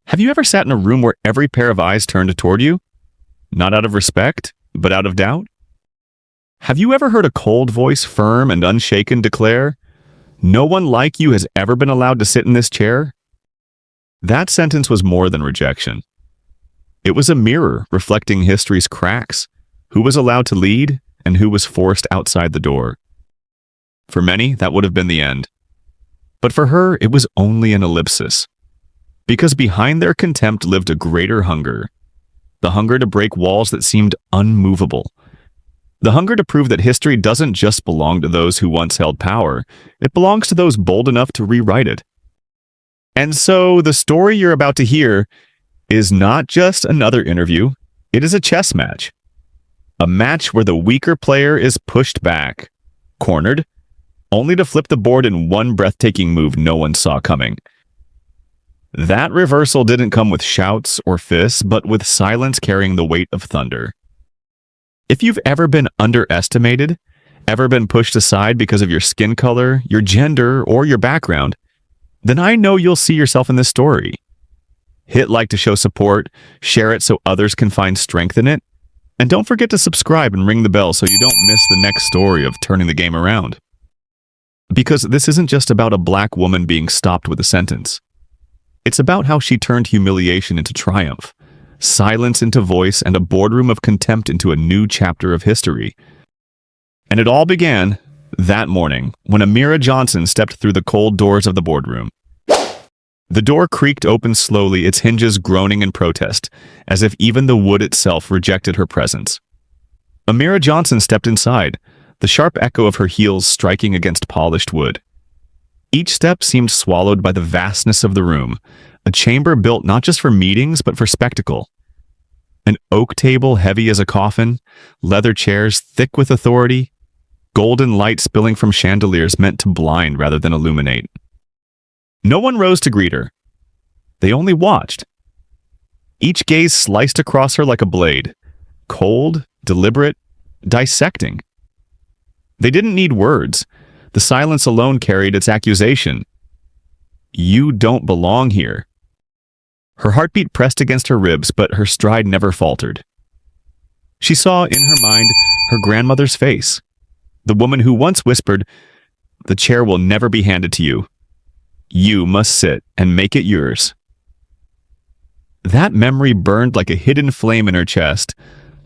Have you ever sat in a room where every pair of eyes turned toward you? Not out of respect, but out of doubt? Have you ever heard a cold voice, firm and unshaken, declare, "No one like you has ever been allowed to sit in this chair"? That sentence was more than rejection. It was a mirror reflecting history's cracks, who was allowed to lead and who was forced outside the door. For many, that would have been the end. But for her, it was only an ellipsis. Because behind their contempt lived a greater hunger. The hunger to break walls that seemed unmovable. The hunger to prove that history doesn't just belong to those who once held power, it belongs to those bold enough to rewrite it. And so, the story you're about to hear is not just another interview, it is a chess match. A match where the weaker player is pushed back, cornered, only to flip the board in one breathtaking move no one saw coming. That reversal didn't come with shouts or fists, but with silence carrying the weight of thunder. If you've ever been underestimated, ever been pushed aside because of your skin color, your gender, or your background, then I know you'll see yourself in this story. Hit like to show support, share it so others can find strength in it, and don't forget to subscribe and ring the bell so you don't miss the next story of turning the game around. Because this isn't just about a black woman being stopped with a sentence. It's about how she turned humiliation into triumph, silence into voice, and a boardroom of contempt into a new chapter of history. And it all began that morning when Amira Johnson stepped through the cold doors of the boardroom. The door creaked open slowly, its hinges groaning in protest, as if even the wood itself rejected her presence. Amira Johnson stepped inside, the sharp echo of her heels striking against polished wood. Each step seemed swallowed by the vastness of the room, a chamber built not just for meetings but for spectacle. An oak table heavy as a coffin, leather chairs thick with authority, golden light spilling from chandeliers meant to blind rather than illuminate. No one rose to greet her. They only watched. Each gaze sliced across her like a blade, cold, deliberate, dissecting. They didn't need words. The silence alone carried its accusation. You don't belong here. Her heartbeat pressed against her ribs, but her stride never faltered. She saw in her mind her grandmother's face, the woman who once whispered, "The chair will never be handed to you. You must sit and make it yours." That memory burned like a hidden flame in her chest,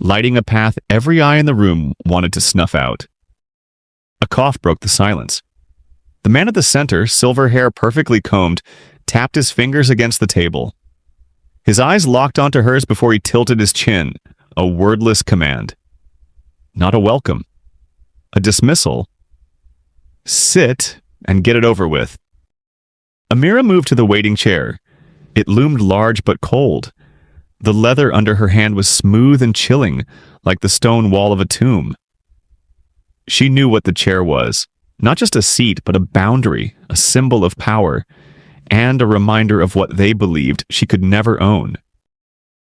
lighting a path every eye in the room wanted to snuff out. A cough broke the silence. The man at the center, silver hair perfectly combed, tapped his fingers against the table. His eyes locked onto hers before he tilted his chin, a wordless command. Not a welcome. A dismissal. Sit and get it over with. Amira moved to the waiting chair. It loomed large but cold. The leather under her hand was smooth and chilling, like the stone wall of a tomb. She knew what the chair was. Not just a seat, but a boundary, a symbol of power, and a reminder of what they believed she could never own.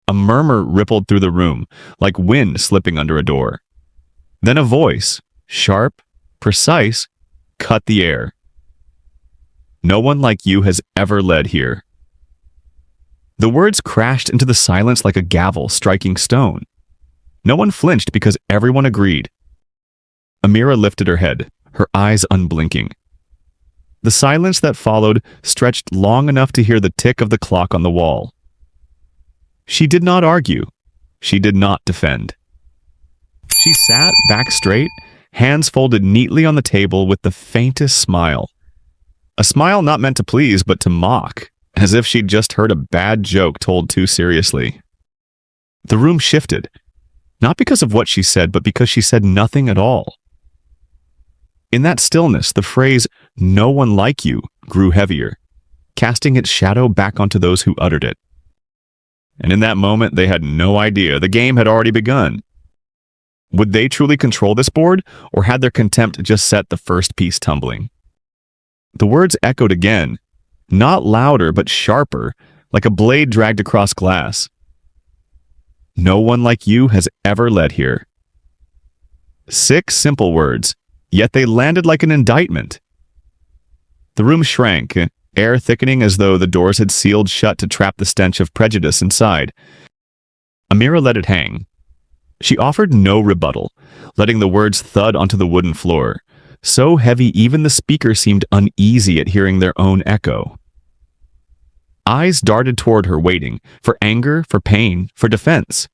A murmur rippled through the room, like wind slipping under a door. Then a voice, sharp, precise, cut the air. No one like you has ever led here. The words crashed into the silence like a gavel striking stone. No one flinched because everyone agreed. Amira lifted her head, her eyes unblinking. The silence that followed stretched long enough to hear the tick of the clock on the wall. She did not argue. She did not defend. She sat back straight, hands folded neatly on the table with the faintest smile. A smile not meant to please, but to mock, as if she'd just heard a bad joke told too seriously. The room shifted, not because of what she said, but because she said nothing at all. In that stillness, the phrase, "no one like you," grew heavier, casting its shadow back onto those who uttered it. And in that moment, they had no idea the game had already begun. Would they truly control this board, or had their contempt just set the first piece tumbling? The words echoed again, not louder but sharper, like a blade dragged across glass. No one like you has ever led here. 6 simple words, yet they landed like an indictment. The room shrank, air thickening as though the doors had sealed shut to trap the stench of prejudice inside. Amira let it hang. She offered no rebuttal, letting the words thud onto the wooden floor, so heavy even the speaker seemed uneasy at hearing their own echo. Eyes darted toward her, waiting for anger, for pain, for defense.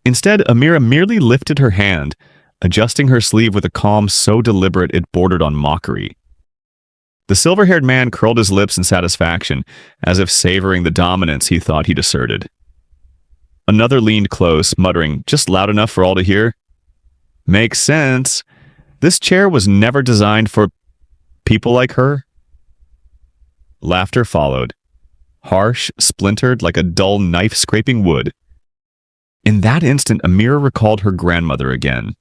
Instead, Amira merely lifted her hand, adjusting her sleeve with a calm so deliberate it bordered on mockery. The silver-haired man curled his lips in satisfaction, as if savoring the dominance he thought he'd asserted. Another leaned close, muttering, just loud enough for all to hear. Makes sense. This chair was never designed for people like her. Laughter followed, harsh, splintered like a dull knife scraping wood. In that instant, Amira recalled her grandmother again.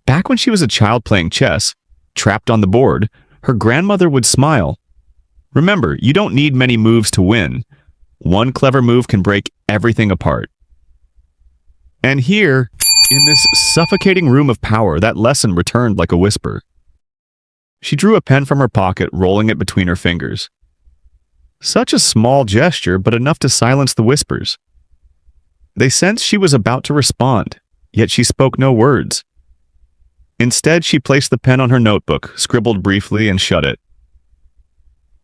Back when she was a child playing chess, trapped on the board, her grandmother would smile. Remember, you don't need many moves to win. One clever move can break everything apart. And here, in this suffocating room of power, that lesson returned like a whisper. She drew a pen from her pocket, rolling it between her fingers. Such a small gesture, but enough to silence the whispers. They sensed she was about to respond, yet she spoke no words. Instead, she placed the pen on her notebook, scribbled briefly, and shut it.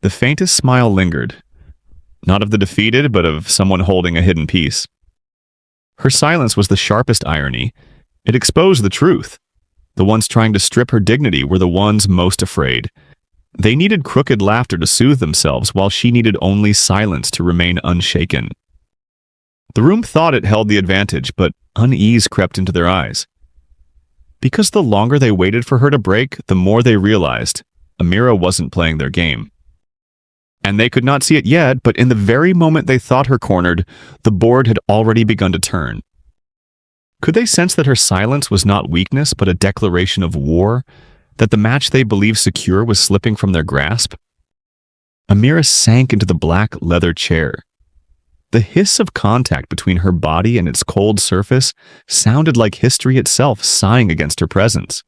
The faintest smile lingered, not of the defeated, but of someone holding a hidden piece. Her silence was the sharpest irony. It exposed the truth. The ones trying to strip her dignity were the ones most afraid. They needed crooked laughter to soothe themselves, while she needed only silence to remain unshaken. The room thought it held the advantage, but unease crept into their eyes. Because the longer they waited for her to break, the more they realized Amira wasn't playing their game. And they could not see it yet, but in the very moment they thought her cornered, the board had already begun to turn. Could they sense that her silence was not weakness, but a declaration of war? That the match they believed secure was slipping from their grasp? Amira sank into the black leather chair. The hiss of contact between her body and its cold surface sounded like history itself sighing against her presence.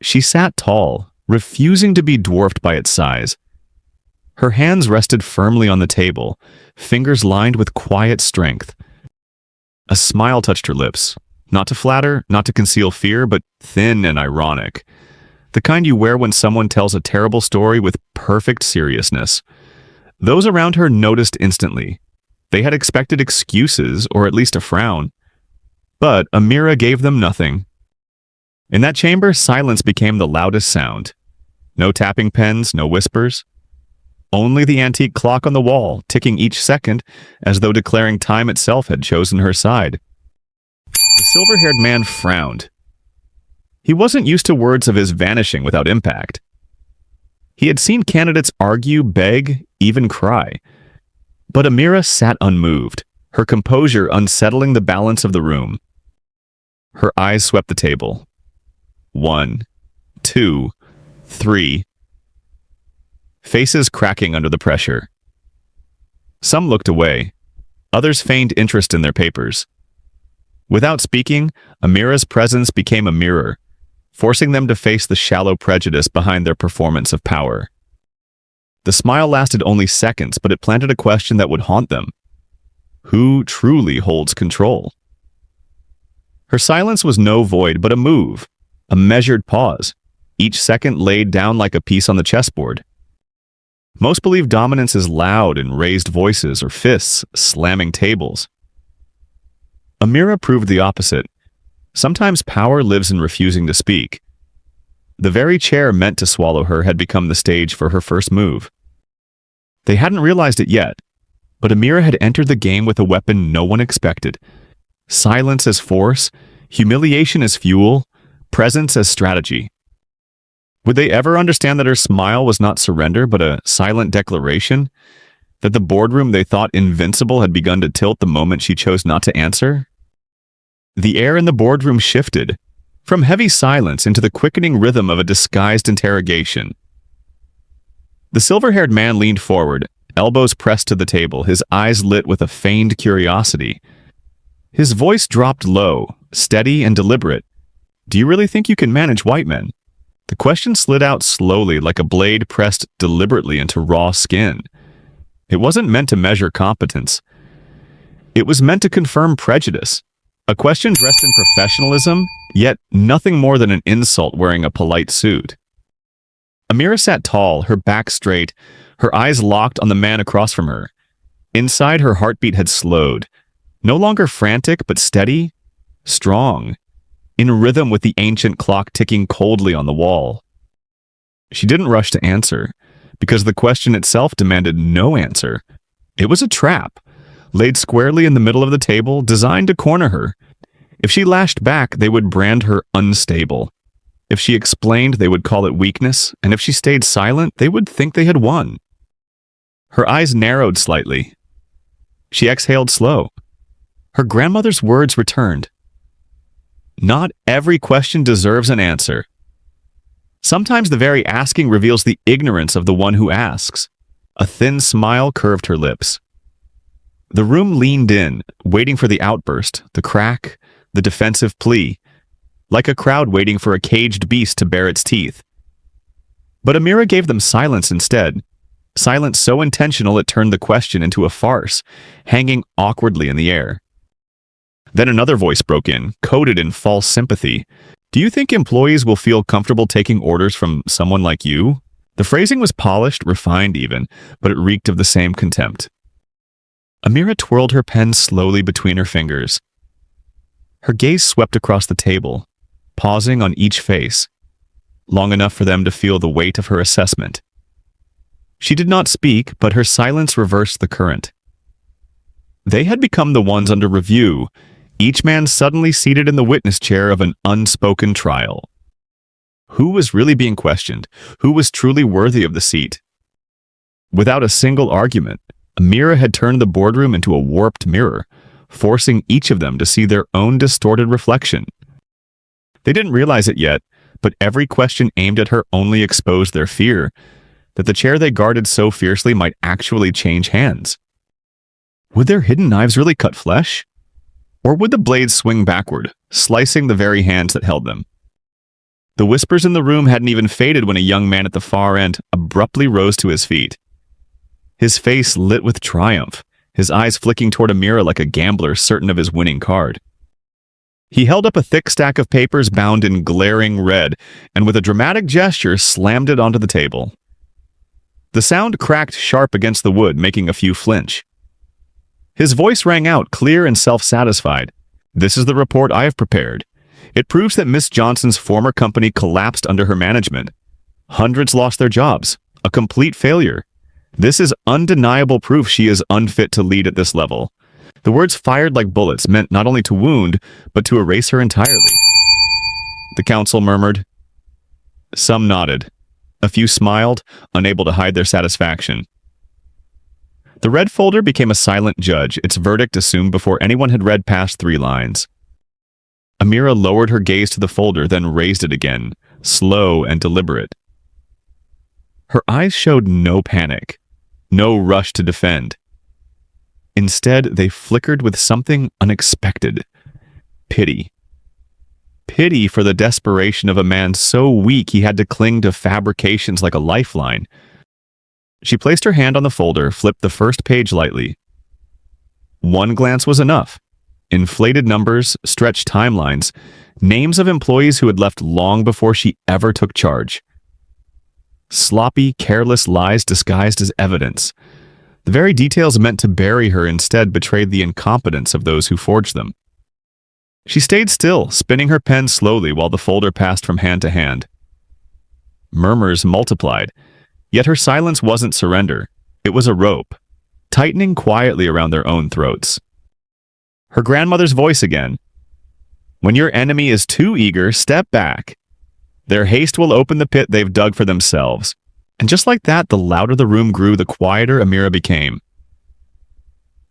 She sat tall, refusing to be dwarfed by its size. Her hands rested firmly on the table, fingers lined with quiet strength. A smile touched her lips, not to flatter, not to conceal fear, but thin and ironic. The kind you wear when someone tells a terrible story with perfect seriousness. Those around her noticed instantly. They had expected excuses, or at least a frown. But Amira gave them nothing. In that chamber, silence became the loudest sound. No tapping pens, no whispers. Only the antique clock on the wall, ticking each second, as though declaring time itself had chosen her side. The silver-haired man frowned. He wasn't used to words of his vanishing without impact. He had seen candidates argue, beg, even cry. But Amira sat unmoved, her composure unsettling the balance of the room. Her eyes swept the table. 1, 2, 3. Faces cracking under the pressure. Some looked away. Others feigned interest in their papers. Without speaking, Amira's presence became a mirror, forcing them to face the shallow prejudice behind their performance of power. The smile lasted only seconds, but it planted a question that would haunt them. Who truly holds control? Her silence was no void, but a move, a measured pause, each second laid down like a piece on the chessboard. Most believe dominance is loud in raised voices or fists slamming tables. Amira proved the opposite. Sometimes power lives in refusing to speak. The very chair meant to swallow her had become the stage for her first move. They hadn't realized it yet, but Amira had entered the game with a weapon no one expected. Silence as force, humiliation as fuel, presence as strategy. Would they ever understand that her smile was not surrender, but a silent declaration? That the boardroom they thought invincible had begun to tilt the moment she chose not to answer? The air in the boardroom shifted, from heavy silence into the quickening rhythm of a disguised interrogation. The silver-haired man leaned forward, elbows pressed to the table, his eyes lit with a feigned curiosity. His voice dropped low, steady and deliberate. Do you really think you can manage white men? The question slid out slowly like a blade pressed deliberately into raw skin. It wasn't meant to measure competence. It was meant to confirm prejudice. A question dressed in professionalism, yet nothing more than an insult wearing a polite suit. Amira sat tall, her back straight, her eyes locked on the man across from her. Inside, her heartbeat had slowed. No longer frantic, but steady, strong, in rhythm with the ancient clock ticking coldly on the wall. She didn't rush to answer, because the question itself demanded no answer. It was a trap, laid squarely in the middle of the table, designed to corner her. If she lashed back, they would brand her unstable. If she explained, they would call it weakness, and if she stayed silent, they would think they had won. Her eyes narrowed slightly. She exhaled slow. Her grandmother's words returned. Not every question deserves an answer. Sometimes the very asking reveals the ignorance of the one who asks. A thin smile curved her lips. The room leaned in, waiting for the outburst, the crack, the defensive plea, like a crowd waiting for a caged beast to bare its teeth. But Amira gave them silence instead. Silence so intentional it turned the question into a farce, hanging awkwardly in the air. Then another voice broke in, coded in false sympathy. "Do you think employees will feel comfortable taking orders from someone like you?" The phrasing was polished, refined even, but it reeked of the same contempt. Amira twirled her pen slowly between her fingers. Her gaze swept across the table, pausing on each face, long enough for them to feel the weight of her assessment. She did not speak, but her silence reversed the current. They had become the ones under review, each man suddenly seated in the witness chair of an unspoken trial. Who was really being questioned? Who was truly worthy of the seat? Without a single argument, Amira had turned the boardroom into a warped mirror, forcing each of them to see their own distorted reflection. They didn't realize it yet, but every question aimed at her only exposed their fear that the chair they guarded so fiercely might actually change hands. Would their hidden knives really cut flesh? Or would the blades swing backward, slicing the very hands that held them? The whispers in the room hadn't even faded when a young man at the far end abruptly rose to his feet. His face lit with triumph, his eyes flicking toward Amira like a gambler certain of his winning card. He held up a thick stack of papers bound in glaring red, and with a dramatic gesture slammed it onto the table. The sound cracked sharp against the wood, making a few flinch. His voice rang out, clear and self-satisfied. "This is the report I have prepared. It proves that Miss Johnson's former company collapsed under her management. Hundreds lost their jobs. A complete failure. This is undeniable proof she is unfit to lead at this level." The words fired like bullets meant not only to wound, but to erase her entirely. The counsel murmured. Some nodded. A few smiled, unable to hide their satisfaction. The red folder became a silent judge, its verdict assumed before anyone had read past 3 lines. Amira lowered her gaze to the folder, then raised it again, slow and deliberate. Her eyes showed no panic, no rush to defend. Instead, they flickered with something unexpected. Pity. Pity for the desperation of a man so weak he had to cling to fabrications like a lifeline. She placed her hand on the folder, flipped the first page lightly. One glance was enough. Inflated numbers, stretched timelines, names of employees who had left long before she ever took charge. Sloppy, careless lies disguised as evidence. The very details meant to bury her instead betrayed the incompetence of those who forged them. She stayed still, spinning her pen slowly while the folder passed from hand to hand. Murmurs multiplied, yet her silence wasn't surrender. It was a rope, tightening quietly around their own throats. Her grandmother's voice again. "When your enemy is too eager, step back. Their haste will open the pit they've dug for themselves." And just like that, the louder the room grew, the quieter Amira became.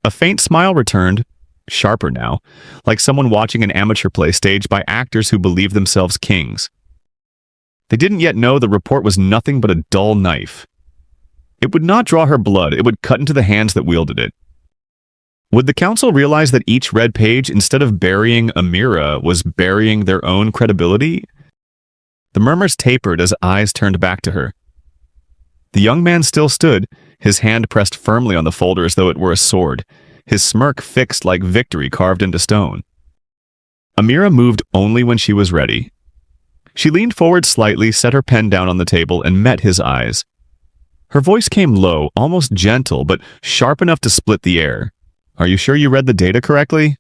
A faint smile returned, sharper now, like someone watching an amateur play staged by actors who believe themselves kings. They didn't yet know the report was nothing but a dull knife. It would not draw her blood, it would cut into the hands that wielded it. Would the council realize that each red page, instead of burying Amira, was burying their own credibility? The murmurs tapered as eyes turned back to her. The young man still stood, his hand pressed firmly on the folder as though it were a sword, his smirk fixed like victory carved into stone. Amira moved only when she was ready. She leaned forward slightly, set her pen down on the table, and met his eyes. Her voice came low, almost gentle, but sharp enough to split the air. "Are you sure you read the data correctly?"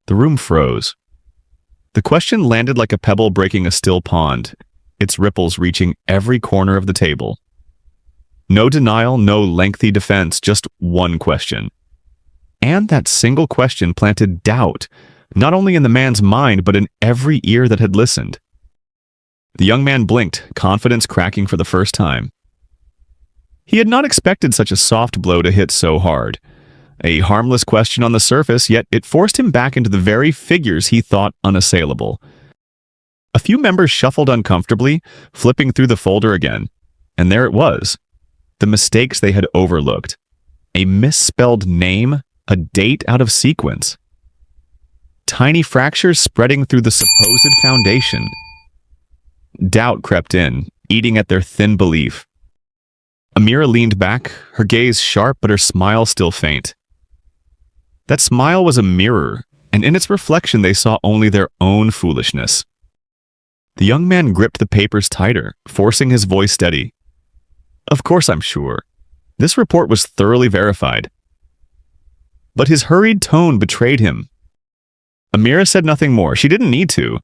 The room froze. The question landed like a pebble breaking a still pond, its ripples reaching every corner of the table. No denial, no lengthy defense, just one question. And that single question planted doubt, not only in the man's mind, but in every ear that had listened. The young man blinked, confidence cracking for the first time. He had not expected such a soft blow to hit so hard. A harmless question on the surface, yet it forced him back into the very figures he thought unassailable. A few members shuffled uncomfortably, flipping through the folder again, and there it was. The mistakes they had overlooked. A misspelled name, a date out of sequence. Tiny fractures spreading through the supposed foundation. Doubt crept in, eating at their thin belief. Amira leaned back, her gaze sharp but her smile still faint. That smile was a mirror, and in its reflection they saw only their own foolishness. The young man gripped the papers tighter, forcing his voice steady. "Of course I'm sure. This report was thoroughly verified." But his hurried tone betrayed him. Amira said nothing more. She didn't need to.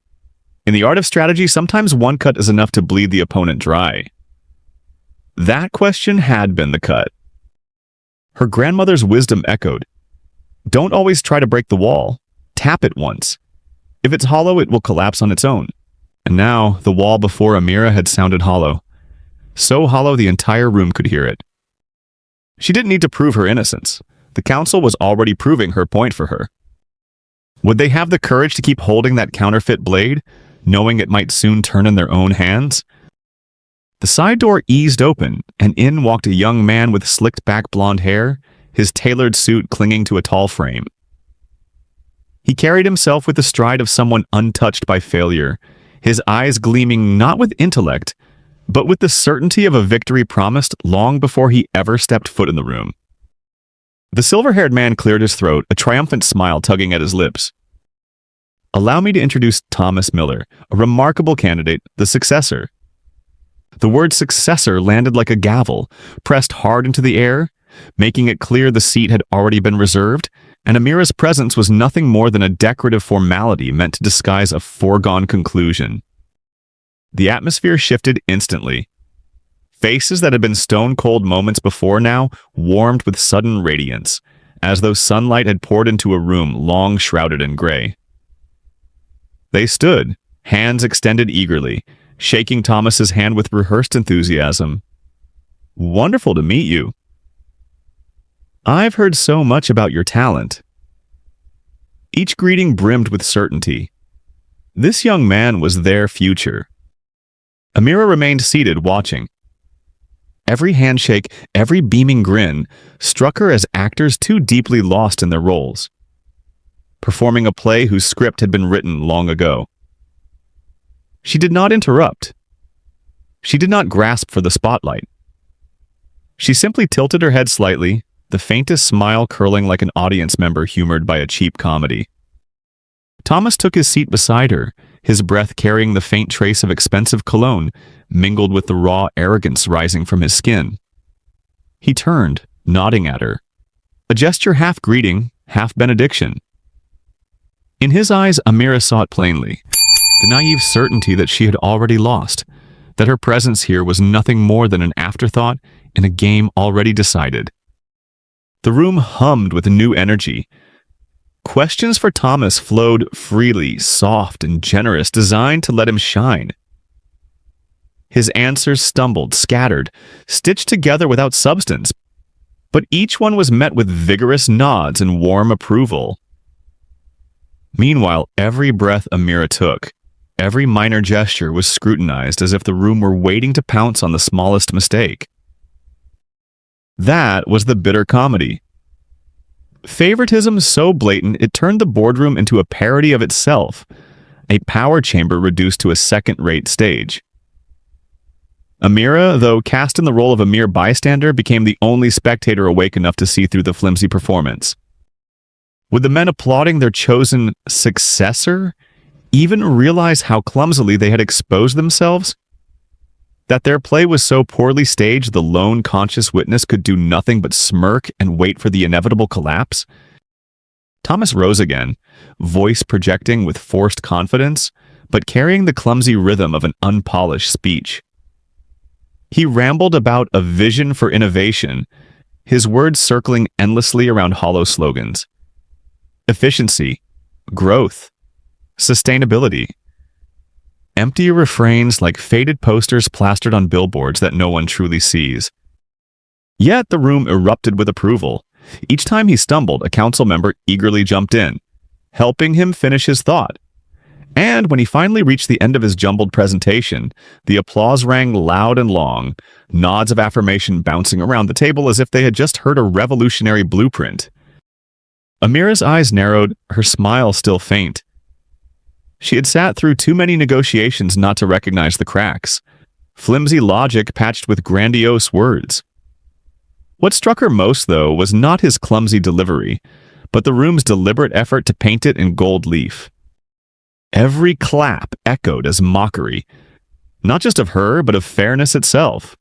In the art of strategy, sometimes one cut is enough to bleed the opponent dry. That question had been the cut. Her grandmother's wisdom echoed. Don't always try to break the wall. Tap it once. If it's hollow, it will collapse on its own. And now, the wall before Amira had sounded hollow. So hollow the entire room could hear it. She didn't need to prove her innocence. The council was already proving her point for her. Would they have the courage to keep holding that counterfeit blade, knowing it might soon turn in their own hands? The side door eased open, and in walked a young man with slicked-back blonde hair, his tailored suit clinging to a tall frame. He carried himself with the stride of someone untouched by failure, his eyes gleaming not with intellect, but with the certainty of a victory promised long before he ever stepped foot in the room. The silver-haired man cleared his throat, a triumphant smile tugging at his lips. "Allow me to introduce Thomas Miller, a remarkable candidate, the Successor." The word Successor landed like a gavel, pressed hard into the air, making it clear the seat had already been reserved, and Amira's presence was nothing more than a decorative formality meant to disguise a foregone conclusion. The atmosphere shifted instantly. Faces that had been stone-cold moments before now warmed with sudden radiance, as though sunlight had poured into a room long shrouded in gray. They stood, hands extended eagerly, shaking Thomas's hand with rehearsed enthusiasm. "Wonderful to meet you. I've heard so much about your talent." Each greeting brimmed with certainty. This young man was their future. Amira remained seated, watching. Every handshake, every beaming grin, struck her as actors too deeply lost in their roles, performing a play whose script had been written long ago. She did not interrupt. She did not grasp for the spotlight. She simply tilted her head slightly, the faintest smile curling like an audience member humored by a cheap comedy. Thomas took his seat beside her, his breath carrying the faint trace of expensive cologne, mingled with the raw arrogance rising from his skin. He turned, nodding at her, a gesture half greeting, half benediction. In his eyes, Amira saw it plainly, the naive certainty that she had already lost, that her presence here was nothing more than an afterthought in a game already decided. The room hummed with new energy. Questions for Thomas flowed freely, soft and generous, designed to let him shine. His answers stumbled, scattered, stitched together without substance, but each one was met with vigorous nods and warm approval. Meanwhile, every breath Amira took, every minor gesture was scrutinized as if the room were waiting to pounce on the smallest mistake. That was the bitter comedy. Favoritism so blatant it turned the boardroom into a parody of itself, a power chamber reduced to a second-rate stage. Amira, though cast in the role of a mere bystander, became the only spectator awake enough to see through the flimsy performance. Would the men applauding their chosen successor even realize how clumsily they had exposed themselves? That their play was so poorly staged the lone conscious witness could do nothing but smirk and wait for the inevitable collapse? Thomas rose again, voice projecting with forced confidence, but carrying the clumsy rhythm of an unpolished speech. He rambled about a vision for innovation, his words circling endlessly around hollow slogans. Efficiency, growth, sustainability. Empty refrains like faded posters plastered on billboards that no one truly sees. Yet the room erupted with approval. Each time he stumbled, a council member eagerly jumped in, helping him finish his thought. And when he finally reached the end of his jumbled presentation, the applause rang loud and long, nods of affirmation bouncing around the table as if they had just heard a revolutionary blueprint. Amira's eyes narrowed, her smile still faint. She had sat through too many negotiations not to recognize the cracks, flimsy logic patched with grandiose words. What struck her most, though, was not his clumsy delivery, but the room's deliberate effort to paint it in gold leaf. Every clap echoed as mockery, not just of her, but of fairness itself.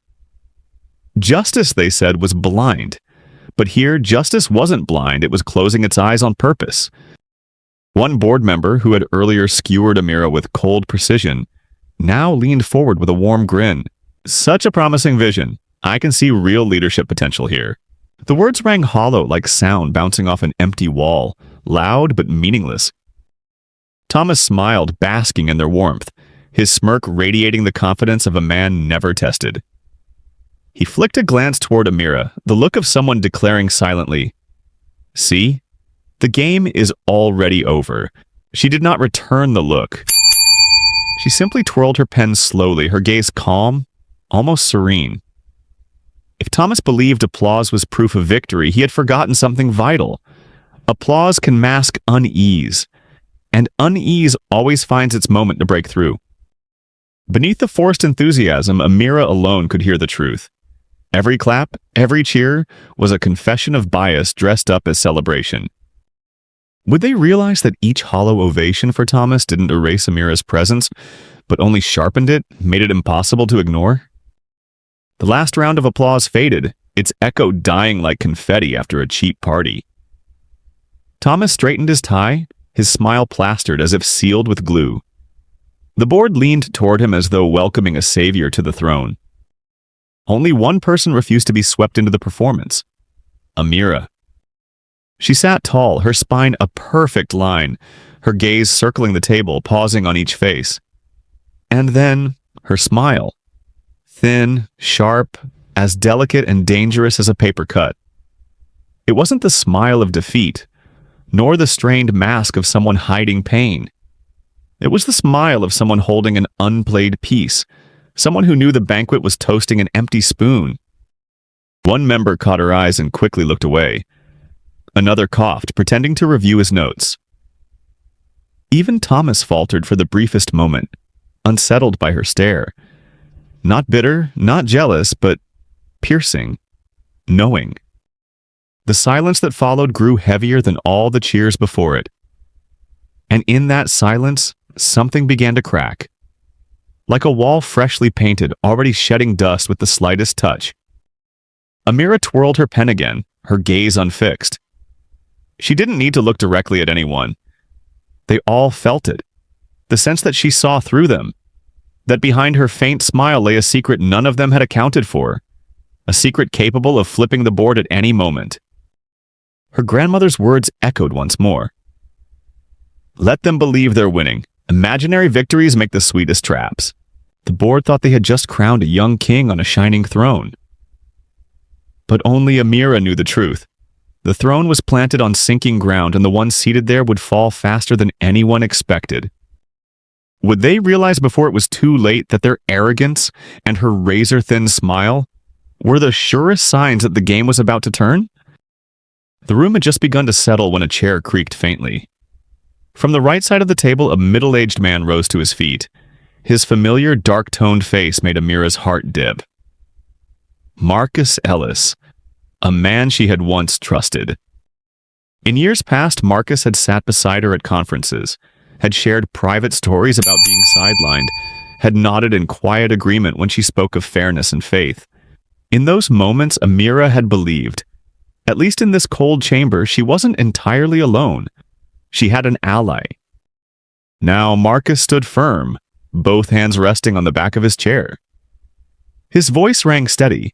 Justice, they said, was blind. But here, justice wasn't blind, it was closing its eyes on purpose. One board member, who had earlier skewered Amira with cold precision, now leaned forward with a warm grin. Such a promising vision. I can see real leadership potential here. The words rang hollow like sound bouncing off an empty wall, loud but meaningless. Thomas smiled, basking in their warmth, his smirk radiating the confidence of a man never tested. He flicked a glance toward Amira, the look of someone declaring silently, "See? The game is already over." She did not return the look. She simply twirled her pen slowly, her gaze calm, almost serene. If Thomas believed applause was proof of victory, he had forgotten something vital. Applause can mask unease, and unease always finds its moment to break through. Beneath the forced enthusiasm, Amira alone could hear the truth. Every clap, every cheer, was a confession of bias dressed up as celebration. Would they realize that each hollow ovation for Thomas didn't erase Amira's presence, but only sharpened it, made it impossible to ignore? The last round of applause faded, its echo dying like confetti after a cheap party. Thomas straightened his tie, his smile plastered as if sealed with glue. The board leaned toward him as though welcoming a savior to the throne. Only one person refused to be swept into the performance: Amira. She sat tall, her spine a perfect line, her gaze circling the table, pausing on each face. And then, her smile. Thin, sharp, as delicate and dangerous as a paper cut. It wasn't the smile of defeat, nor the strained mask of someone hiding pain. It was the smile of someone holding an unplayed piece, someone who knew the banquet was toasting an empty spoon. One member caught her eyes and quickly looked away. Another coughed, pretending to review his notes. Even Thomas faltered for the briefest moment, unsettled by her stare. Not bitter, not jealous, but piercing, knowing. The silence that followed grew heavier than all the cheers before it. And in that silence, something began to crack. Like a wall freshly painted, already shedding dust with the slightest touch. Amira twirled her pen again, her gaze unfixed. She didn't need to look directly at anyone. They all felt it. The sense that she saw through them. That behind her faint smile lay a secret none of them had accounted for. A secret capable of flipping the board at any moment. Her grandmother's words echoed once more. Let them believe they're winning. Imaginary victories make the sweetest traps. The board thought they had just crowned a young king on a shining throne. But only Amira knew the truth. The throne was planted on sinking ground, and the one seated there would fall faster than anyone expected. Would they realize before it was too late that their arrogance and her razor-thin smile were the surest signs that the game was about to turn? The room had just begun to settle when a chair creaked faintly. From the right side of the table, a middle-aged man rose to his feet. His familiar dark-toned face made Amira's heart dip. Marcus Ellis, a man she had once trusted. In years past, Marcus had sat beside her at conferences, had shared private stories about being sidelined, had nodded in quiet agreement when she spoke of fairness and faith. In those moments, Amira had believed, at least in this cold chamber, she wasn't entirely alone. She had an ally. Now Marcus stood firm, both hands resting on the back of his chair. His voice rang steady,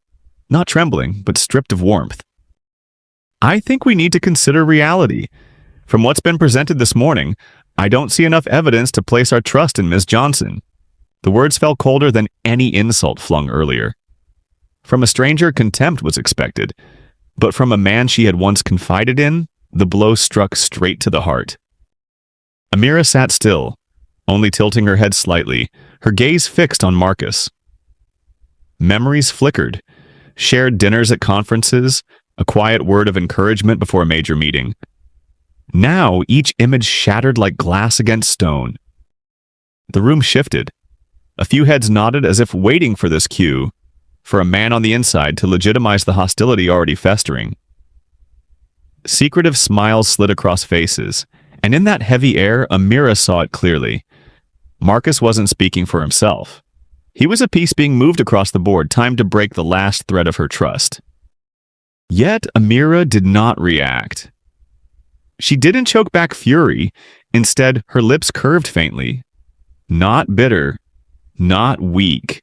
not trembling, but stripped of warmth. I think we need to consider reality. From what's been presented this morning, I don't see enough evidence to place our trust in Miss Johnson. The words fell colder than any insult flung earlier. From a stranger, contempt was expected, but from a man she had once confided in, the blow struck straight to the heart. Amira sat still, only tilting her head slightly, her gaze fixed on Marcus. Memories flickered, shared dinners at conferences, a quiet word of encouragement before a major meeting. Now each image shattered like glass against stone. The room shifted. A few heads nodded as if waiting for this cue, for a man on the inside to legitimize the hostility already festering. Secretive smiles slid across faces, and in that heavy air, Amira saw it clearly. Marcus wasn't speaking for himself. He was a piece being moved across the board, time to break the last thread of her trust. Yet Amira did not react. She didn't choke back fury. Instead, her lips curved faintly. Not bitter, not weak.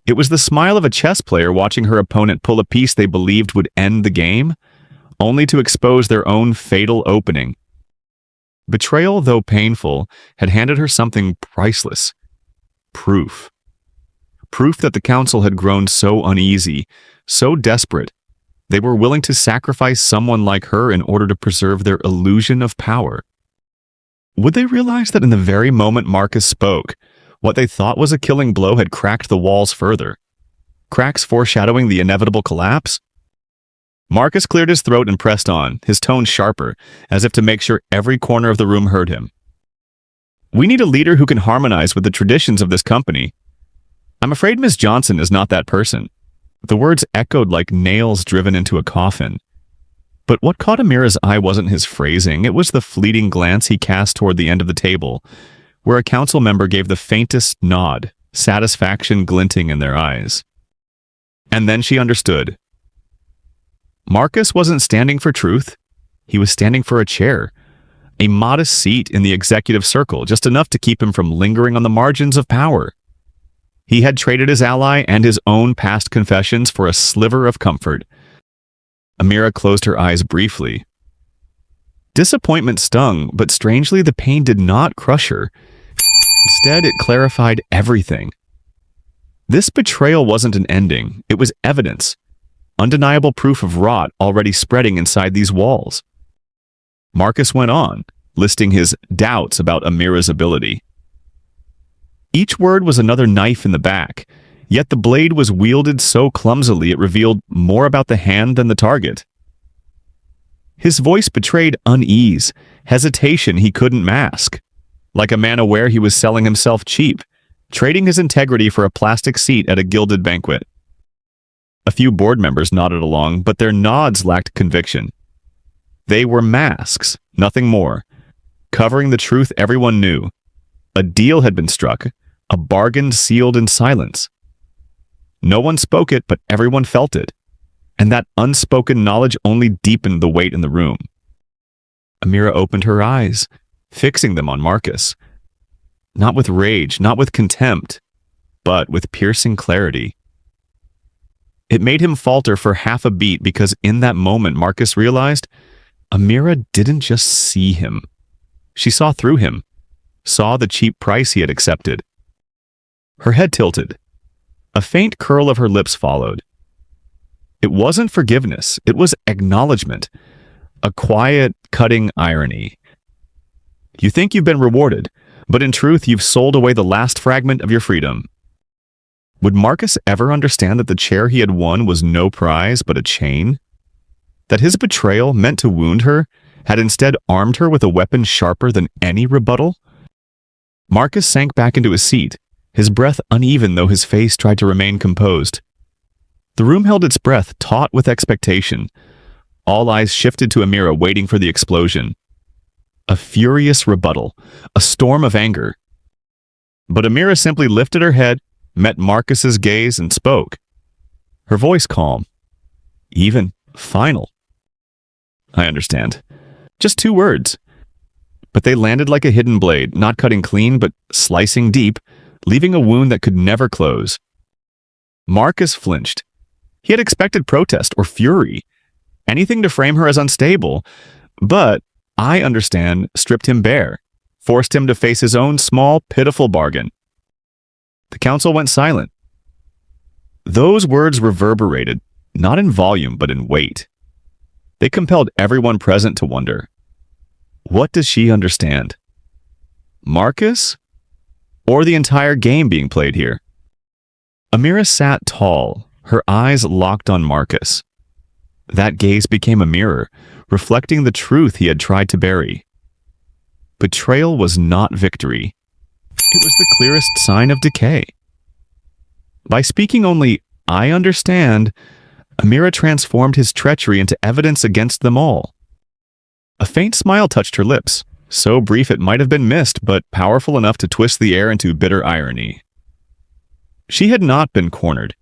It was the smile of a chess player watching her opponent pull a piece they believed would end the game, only to expose their own fatal opening. Betrayal, though painful, had handed her something priceless. Proof. Proof that the council had grown so uneasy, so desperate, they were willing to sacrifice someone like her in order to preserve their illusion of power. Would they realize that in the very moment Marcus spoke, what they thought was a killing blow had cracked the walls further? Cracks foreshadowing the inevitable collapse? Marcus cleared his throat and pressed on, his tone sharper, as if to make sure every corner of the room heard him. We need a leader who can harmonize with the traditions of this company. I'm afraid Miss Johnson is not that person. The words echoed like nails driven into a coffin. But what caught Amira's eye wasn't his phrasing, it was the fleeting glance he cast toward the end of the table, where a council member gave the faintest nod, satisfaction glinting in their eyes. And then she understood. Marcus wasn't standing for truth. He was standing for a chair, a modest seat in the executive circle, just enough to keep him from lingering on the margins of power. He had traded his ally and his own past confessions for a sliver of comfort. Amira closed her eyes briefly. Disappointment stung, but strangely the pain did not crush her. Instead, it clarified everything. This betrayal wasn't an ending, it was evidence. Undeniable proof of rot already spreading inside these walls. Marcus went on, listing his doubts about Amira's ability. Each word was another knife in the back, yet the blade was wielded so clumsily it revealed more about the hand than the target. His voice betrayed unease, hesitation he couldn't mask, like a man aware he was selling himself cheap, trading his integrity for a plastic seat at a gilded banquet. A few board members nodded along, but their nods lacked conviction. They were masks, nothing more, covering the truth everyone knew. A deal had been struck, a bargain sealed in silence. No one spoke it, but everyone felt it, and that unspoken knowledge only deepened the weight in the room. Amira opened her eyes, fixing them on Marcus. Not with rage, not with contempt, but with piercing clarity. It made him falter for half a beat because in that moment Marcus realized Amira didn't just see him. She saw through him, saw the cheap price he had accepted. Her head tilted. A faint curl of her lips followed. It wasn't forgiveness, it was acknowledgement, a quiet, cutting irony. You think you've been rewarded, but in truth you've sold away the last fragment of your freedom. Would Marcus ever understand that the chair he had won was no prize but a chain? That his betrayal, meant to wound her, had instead armed her with a weapon sharper than any rebuttal? Marcus sank back into his seat, his breath uneven though his face tried to remain composed. The room held its breath, taut with expectation. All eyes shifted to Amira, waiting for the explosion. A furious rebuttal, a storm of anger. But Amira simply lifted her head, met Marcus's gaze, and spoke. Her voice calm, even, final. I understand. Just 2 words. But they landed like a hidden blade, not cutting clean, but slicing deep, leaving a wound that could never close. Marcus flinched. He had expected protest or fury, anything to frame her as unstable, but I understand stripped him bare, forced him to face his own small, pitiful bargain. The council went silent. Those words reverberated, not in volume, but in weight. They compelled everyone present to wonder, what does she understand? Marcus? Or the entire game being played here? Amira sat tall, her eyes locked on Marcus. That gaze became a mirror, reflecting the truth he had tried to bury. Betrayal was not victory. It was the clearest sign of decay. By speaking only, I understand, Amira transformed his treachery into evidence against them all. A faint smile touched her lips, so brief it might have been missed, but powerful enough to twist the air into bitter irony. She had not been cornered.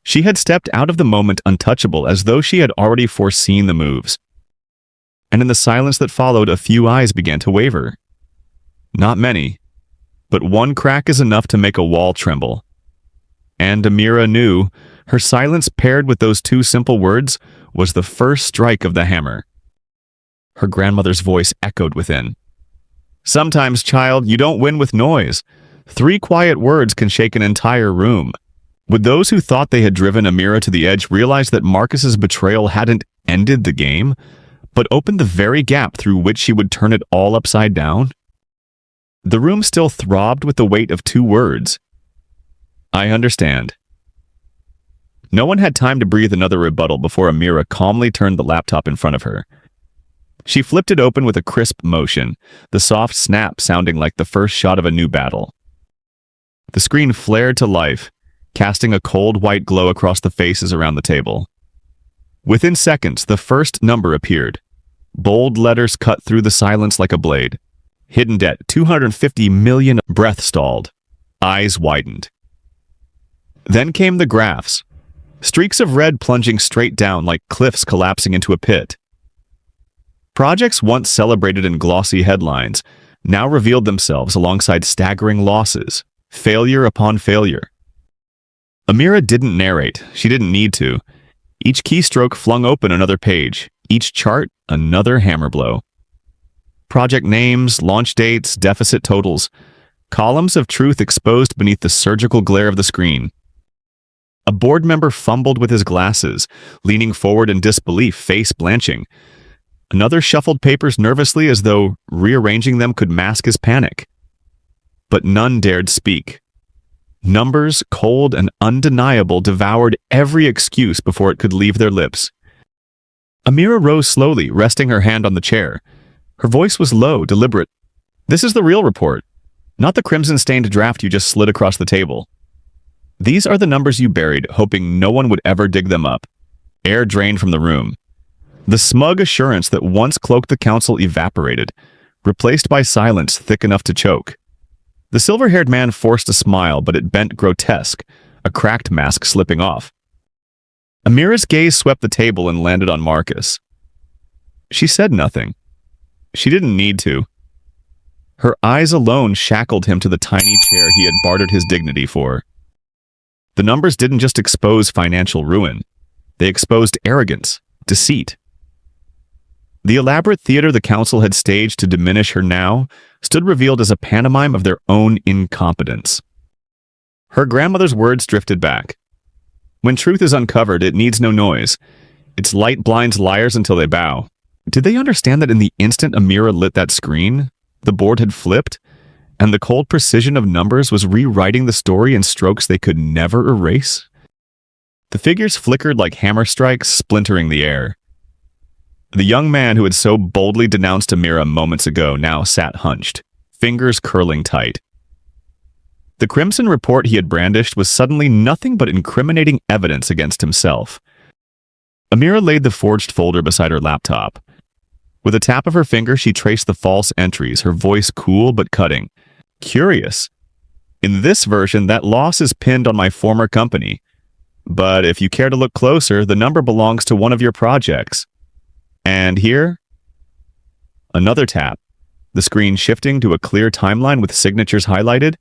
She had stepped out of the moment untouchable, as though she had already foreseen the moves. And in the silence that followed, a few eyes began to waver. Not many, but one crack is enough to make a wall tremble. And Amira knew her silence, paired with those 2 simple words, was the first strike of the hammer. Her grandmother's voice echoed within. Sometimes, child, you don't win with noise. 3 quiet words can shake an entire room. Would those who thought they had driven Amira to the edge realize that Marcus's betrayal hadn't ended the game, but opened the very gap through which she would turn it all upside down? The room still throbbed with the weight of 2 words. I understand. No one had time to breathe another rebuttal before Amira calmly turned the laptop in front of her. She flipped it open with a crisp motion, the soft snap sounding like the first shot of a new battle. The screen flared to life, casting a cold white glow across the faces around the table. Within seconds, the first number appeared. Bold letters cut through the silence like a blade. Hidden debt, 250 million. Breath stalled. Eyes widened. Then came the graphs. Streaks of red plunging straight down like cliffs collapsing into a pit. Projects once celebrated in glossy headlines now revealed themselves alongside staggering losses, failure upon failure. Amira didn't narrate. She didn't need to. Each keystroke flung open another page, each chart another hammer blow. Project names, launch dates, deficit totals, columns of truth exposed beneath the surgical glare of the screen. A board member fumbled with his glasses, leaning forward in disbelief, face blanching. Another shuffled papers nervously as though rearranging them could mask his panic. But none dared speak. Numbers, cold and undeniable, devoured every excuse before it could leave their lips. Amira rose slowly, resting her hand on the chair. Her voice was low, deliberate. This is the real report, not the crimson-stained draft you just slid across the table. These are the numbers you buried, hoping no one would ever dig them up. Air drained from the room. The smug assurance that once cloaked the council evaporated, replaced by silence thick enough to choke. The silver-haired man forced a smile, but it bent grotesque, a cracked mask slipping off. Amira's gaze swept the table and landed on Marcus. She said nothing. She didn't need to. Her eyes alone shackled him to the tiny chair he had bartered his dignity for. The numbers didn't just expose financial ruin. They exposed arrogance, deceit. The elaborate theater the council had staged to diminish her now stood revealed as a pantomime of their own incompetence. Her grandmother's words drifted back. When truth is uncovered, it needs no noise. Its light blinds liars until they bow. Did they understand that in the instant Amira lit that screen, the board had flipped, and the cold precision of numbers was rewriting the story in strokes they could never erase? The figures flickered like hammer strikes, splintering the air. The young man who had so boldly denounced Amira moments ago now sat hunched, fingers curling tight. The crimson report he had brandished was suddenly nothing but incriminating evidence against himself. Amira laid the forged folder beside her laptop. With a tap of her finger, she traced the false entries, her voice cool but cutting. Curious. In this version, that loss is pinned on my former company. But if you care to look closer, the number belongs to one of your projects. And here, another tap, the screen shifting to a clear timeline with signatures highlighted,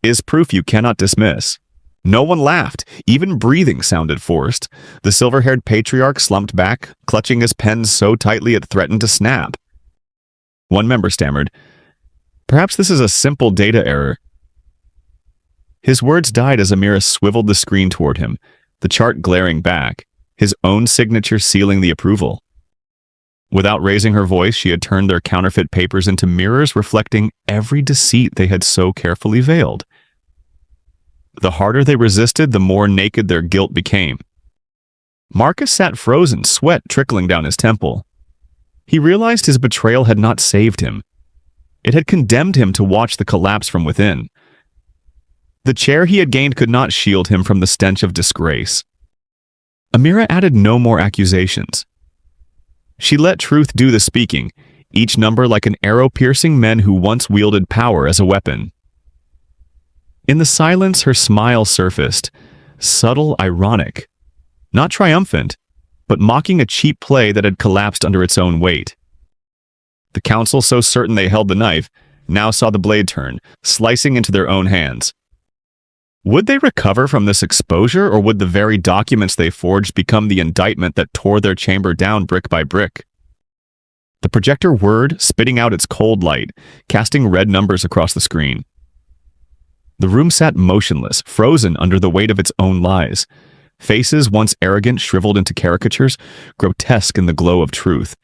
is proof you cannot dismiss. No one laughed. Even breathing sounded forced. The silver-haired patriarch slumped back, clutching his pen so tightly it threatened to snap. One member stammered, "Perhaps this is a simple data error." His words died as Amira swiveled the screen toward him, the chart glaring back, his own signature sealing the approval. Without raising her voice, she had turned their counterfeit papers into mirrors reflecting every deceit they had so carefully veiled. The harder they resisted, the more naked their guilt became. Marcus sat frozen, sweat trickling down his temple. He realized his betrayal had not saved him. It had condemned him to watch the collapse from within. The chair he had gained could not shield him from the stench of disgrace. Amira added no more accusations. She let truth do the speaking, each number like an arrow piercing men who once wielded power as a weapon. In the silence, her smile surfaced, subtle, ironic, not triumphant, but mocking a cheap play that had collapsed under its own weight. The council, so certain they held the knife, now saw the blade turn, slicing into their own hands. Would they recover from this exposure, or would the very documents they forged become the indictment that tore their chamber down brick by brick? The projector whirred, spitting out its cold light, casting red numbers across the screen. The room sat motionless, frozen under the weight of its own lies. Faces, once arrogant, shriveled into caricatures, grotesque in the glow of truth.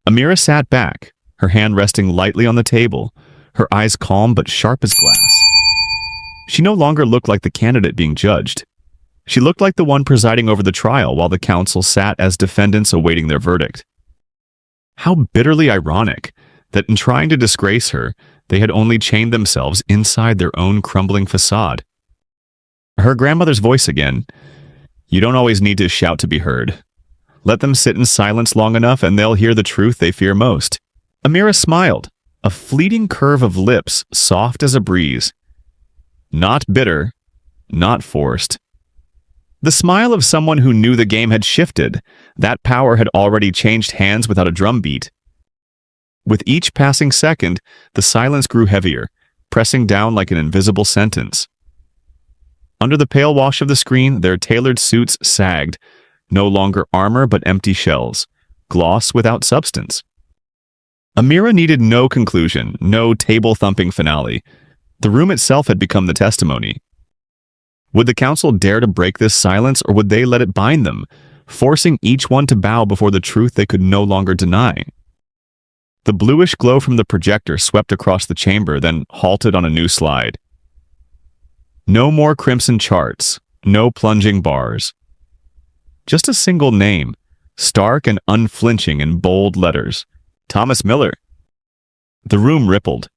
Amira sat back, her hand resting lightly on the table, her eyes calm but sharp as glass. She no longer looked like the candidate being judged. She looked like the one presiding over the trial while the council sat as defendants awaiting their verdict. How bitterly ironic that in trying to disgrace her, they had only chained themselves inside their own crumbling facade. Her grandmother's voice again. You don't always need to shout to be heard. Let them sit in silence long enough and they'll hear the truth they fear most. Amira smiled, a fleeting curve of lips, soft as a breeze. Not bitter, not forced. The smile of someone who knew the game had shifted. That power had already changed hands without a drumbeat. With each passing second, the silence grew heavier, pressing down like an invisible sentence. Under the pale wash of the screen, their tailored suits sagged, no longer armor but empty shells, gloss without substance. Amira needed no conclusion, no table-thumping finale. The room itself had become the testimony. Would the council dare to break this silence, or would they let it bind them, forcing each one to bow before the truth they could no longer deny? The bluish glow from the projector swept across the chamber, then halted on a new slide. No more crimson charts, no plunging bars. Just a single name, stark and unflinching in bold letters. Thomas Miller. The room rippled.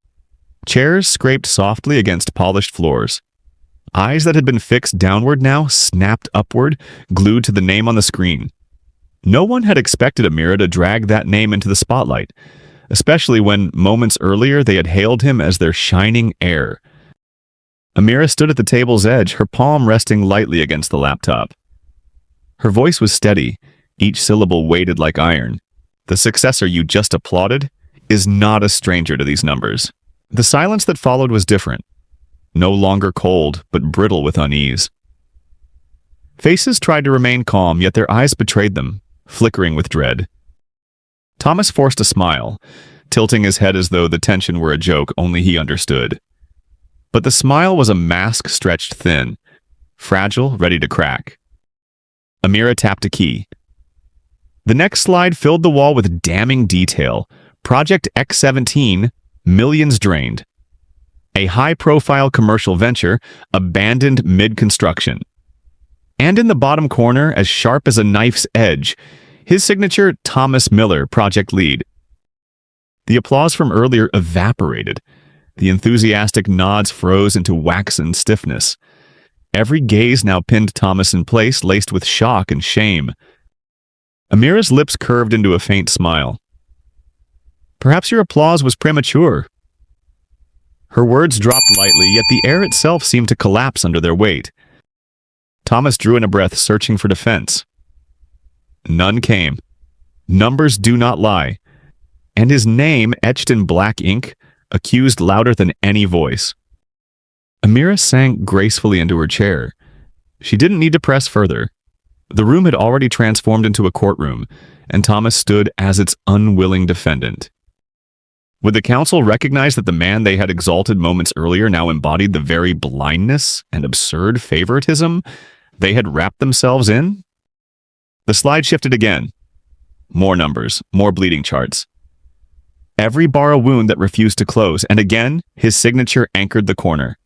Chairs scraped softly against polished floors. Eyes that had been fixed downward now snapped upward, glued to the name on the screen. No one had expected Amira to drag that name into the spotlight, especially when, moments earlier, they had hailed him as their shining heir. Amira stood at the table's edge, her palm resting lightly against the laptop. Her voice was steady, each syllable weighted like iron. The successor you just applauded is not a stranger to these numbers. The silence that followed was different. No longer cold, but brittle with unease. Faces tried to remain calm, yet their eyes betrayed them, flickering with dread. Thomas forced a smile, tilting his head as though the tension were a joke only he understood. But the smile was a mask stretched thin, fragile, ready to crack. Amira tapped a key. The next slide filled the wall with damning detail. Project X-17, millions drained. A high-profile commercial venture, abandoned mid-construction. And in the bottom corner, as sharp as a knife's edge, his signature, Thomas Miller, project lead. The applause from earlier evaporated. The enthusiastic nods froze into waxen stiffness. Every gaze now pinned Thomas in place, laced with shock and shame. Amira's lips curved into a faint smile. "Perhaps your applause was premature." Her words dropped lightly, yet the air itself seemed to collapse under their weight. Thomas drew in a breath, searching for defense. None came. Numbers do not lie. And his name, etched in black ink, accused louder than any voice. Amira sank gracefully into her chair. She didn't need to press further. The room had already transformed into a courtroom, and Thomas stood as its unwilling defendant. Would the council recognize that the man they had exalted moments earlier now embodied the very blindness and absurd favoritism they had wrapped themselves in? The slide shifted again. More numbers, more bleeding charts. Every bar a wound that refused to close, and again, his signature anchored the corner.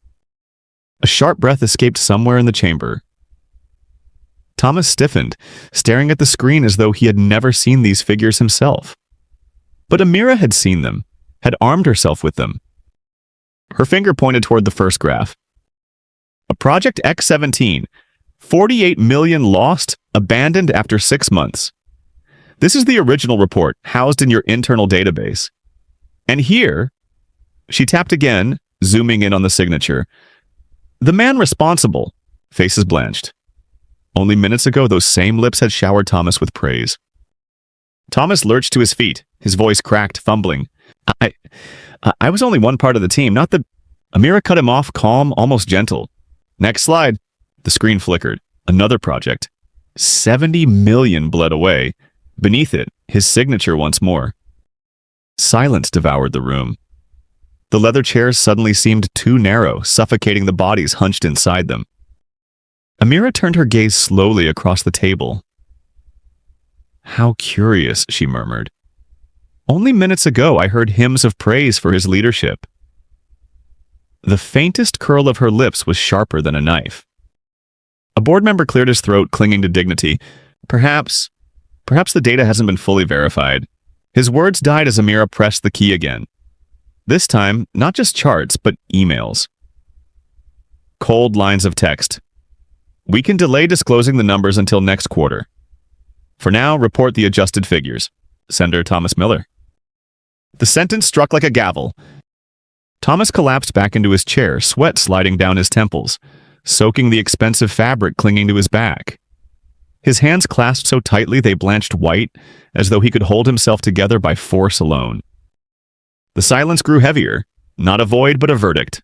A sharp breath escaped somewhere in the chamber. Thomas stiffened, staring at the screen as though he had never seen these figures himself. But Amira had seen them, had armed herself with them. Her finger pointed toward the first graph. A Project X-17, 48 million lost, abandoned after 6 months. This is the original report, housed in your internal database. And here, she tapped again, zooming in on the signature. The man responsible, faces blanched. Only minutes ago, those same lips had showered Thomas with praise. Thomas lurched to his feet, his voice cracked, fumbling. I was only one part of the team, not the... Amira cut him off, calm, almost gentle. Next slide. The screen flickered. Another project. 70 million bled away. Beneath it, his signature once more. Silence devoured the room. The leather chairs suddenly seemed too narrow, suffocating the bodies hunched inside them. Amira turned her gaze slowly across the table. "How curious," she murmured. "Only minutes ago I heard hymns of praise for his leadership." The faintest curl of her lips was sharper than a knife. A board member cleared his throat, clinging to dignity. Perhaps the data hasn't been fully verified." His words died as Amira pressed the key again. This time, not just charts, but emails. Cold lines of text. "We can delay disclosing the numbers until next quarter. For now, report the adjusted figures. Sender Thomas Miller." The sentence struck like a gavel. Thomas collapsed back into his chair, sweat sliding down his temples, soaking the expensive fabric clinging to his back. His hands clasped so tightly they blanched white, as though he could hold himself together by force alone. The silence grew heavier, not a void but a verdict.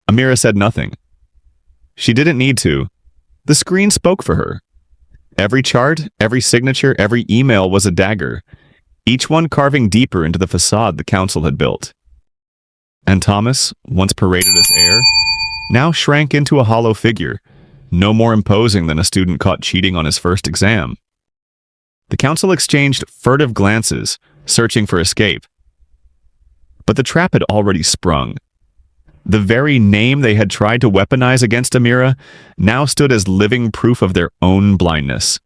Amira said nothing. She didn't need to. The screen spoke for her. Every chart, every signature, every email was a dagger, each one carving deeper into the facade the council had built. And Thomas, once paraded as heir, now shrank into a hollow figure, no more imposing than a student caught cheating on his first exam. The council exchanged furtive glances, searching for escape. But the trap had already sprung. The very name they had tried to weaponize against Amira now stood as living proof of their own blindness.